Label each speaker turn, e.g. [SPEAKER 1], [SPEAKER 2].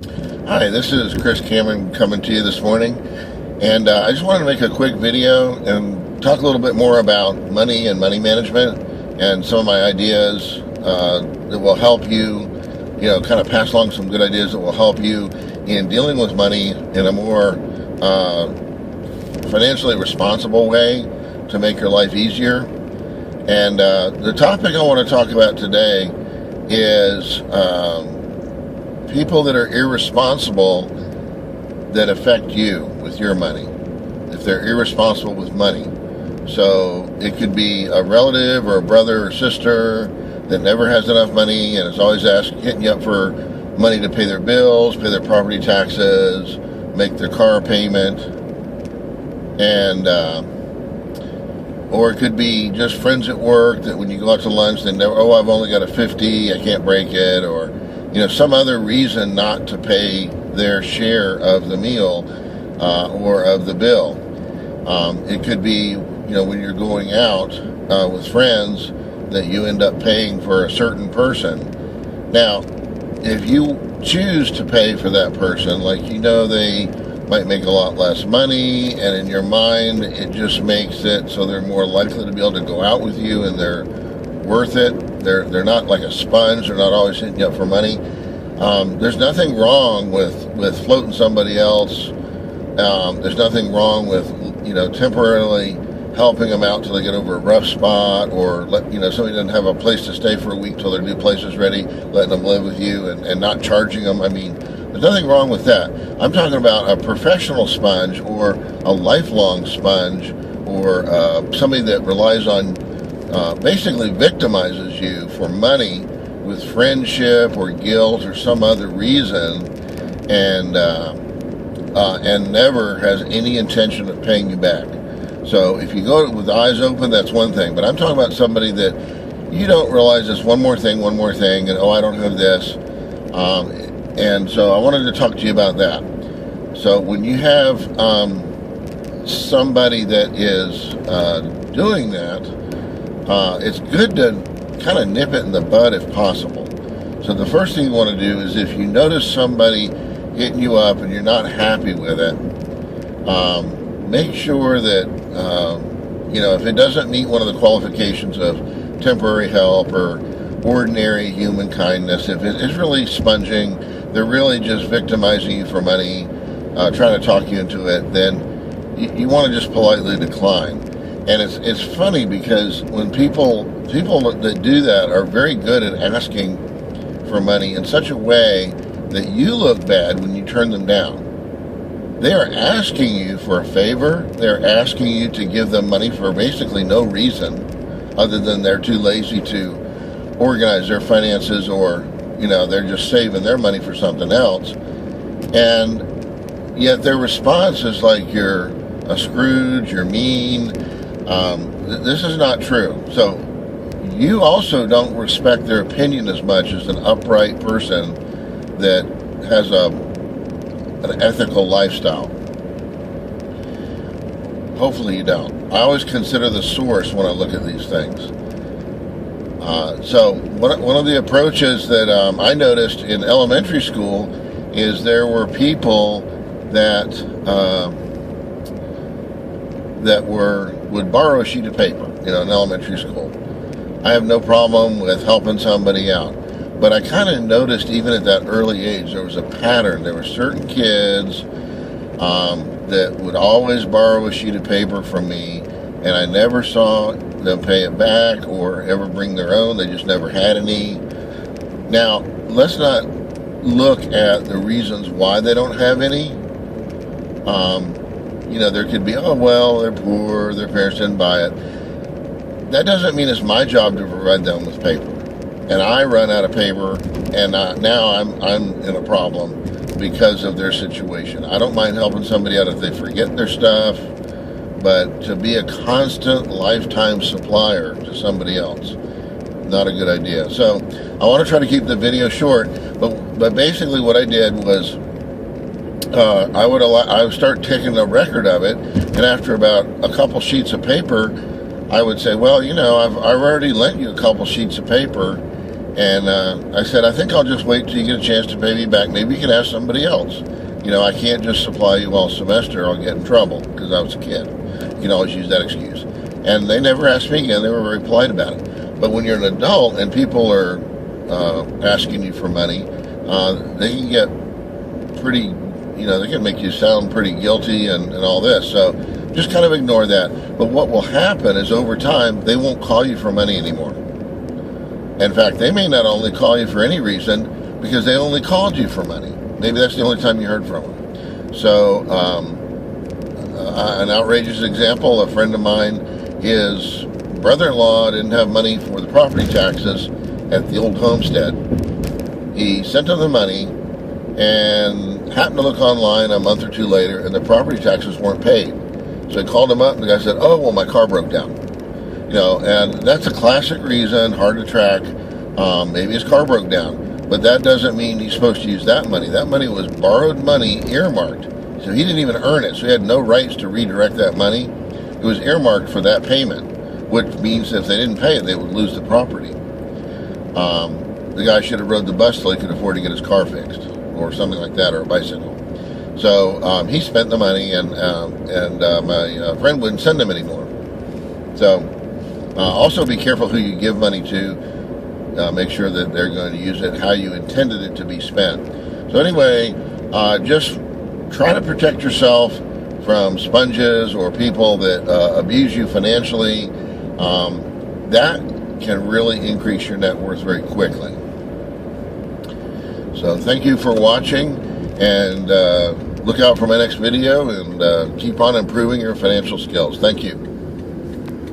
[SPEAKER 1] Hi, this is Chris Cameron coming to you this morning, and I just wanted to make a quick video and talk a little bit more about money and money management and some of my ideas that will help you, kind of pass along some good ideas that will help you in dealing with money in a more financially responsible way to make your life easier. And the topic I want to talk about today is people that are irresponsible that affect you with your money. If they're irresponsible with money. So it could be a relative or a brother or sister that never has enough money and is always hitting you up for money to pay their bills, pay their property taxes, make their car payment, and or it could be just friends at work that when you go out to lunch, they never, I've only got a 50, I can't break it, or some other reason not to pay their share of the meal or of the bill. It could be, when you're going out with friends that you end up paying for a certain person. Now, if you choose to pay for that person, like they might make a lot less money, and in your mind it just makes it so they're more likely to be able to go out with you and they're worth it. They're not like a sponge. They're not always hitting you up for money. There's nothing wrong with floating somebody else. There's nothing wrong with temporarily helping them out till they get over a rough spot, or somebody doesn't have a place to stay for a week till their new place is ready, letting them live with you and not charging them. I mean, there's nothing wrong with that. I'm talking about a professional sponge or a lifelong sponge, or somebody that relies on basically victimizes you for money with friendship or guilt or some other reason, and never has any intention of paying you back. So if you go with eyes open, that's one thing. But I'm talking about somebody that you don't realize this one more thing, and I don't have this. And so I wanted to talk to you about that. So when you have somebody that is doing that, it's good to kind of nip it in the bud if possible. So the first thing you want to do is, if you notice somebody hitting you up and you're not happy with it, make sure that if it doesn't meet one of the qualifications of temporary help or ordinary human kindness, if it is really sponging, they're really just victimizing you for money, trying to talk you into it, then you want to just politely decline. And it's funny because when people that do that are very good at asking for money in such a way that you look bad when you turn them down. They are asking you for a favor. They're asking you to give them money for basically no reason other than they're too lazy to organize their finances, or they're just saving their money for something else. And yet their response is like you're a Scrooge, you're mean. This is not true. So you also don't respect their opinion as much as an upright person that has an ethical lifestyle. Hopefully you don't. I always consider the source when I look at these things. So one of the approaches that I noticed in elementary school is there were people that would borrow a sheet of paper, in elementary school. I have no problem with helping somebody out. But I kind of noticed, even at that early age, there was a pattern. There were certain kids that would always borrow a sheet of paper from me, and I never saw them pay it back or ever bring their own. They just never had any. Now, let's not look at the reasons why they don't have any. There could be, they're poor, their parents didn't buy it. That doesn't mean it's my job to provide them with paper. And I run out of paper, and now I'm in a problem because of their situation. I don't mind helping somebody out if they forget their stuff, but to be a constant lifetime supplier to somebody else, not a good idea. So I want to try to keep the video short, but basically what I did was I would start taking a record of it, and after about a couple sheets of paper, I would say, I've already lent you a couple sheets of paper, And I said, I think I'll just wait till you get a chance to pay me back. Maybe you can ask somebody else. You know, I can't just supply you all semester. I'll get in trouble because I was a kid. You can always use that excuse. And they never asked me again. They were very polite about it. But when you're an adult and people are asking you for money, they can get pretty, you know, they can make you sound pretty guilty and all this. So just kind of ignore that. But what will happen is over time, they won't call you for money anymore. In fact, they may not only call you for any reason because they only called you for money. Maybe that's the only time you heard from them. So an outrageous example, a friend of mine, his brother-in-law didn't have money for the property taxes at the old homestead. He sent him the money and happened to look online a month or two later, and the property taxes weren't paid. So he called him up, and the guy said, oh, well, my car broke down. You know, and that's a classic reason, hard to track. Maybe his car broke down, but that doesn't mean he's supposed to use that money. That money was borrowed money, earmarked. So he didn't even earn it, so he had no rights to redirect that money. It was earmarked for that payment, which means if they didn't pay it, they would lose the property. The guy should have rode the bus till he could afford to get his car fixed, or something like that, or a bicycle. So he spent the money, and my friend wouldn't send him anymore. So also be careful who you give money to. Make sure that they're going to use it how you intended it to be spent. So anyway, just try to protect yourself from sponges or people that abuse you financially. That can really increase your net worth very quickly. So thank you for watching, and look out for my next video, and keep on improving your financial skills. Thank you.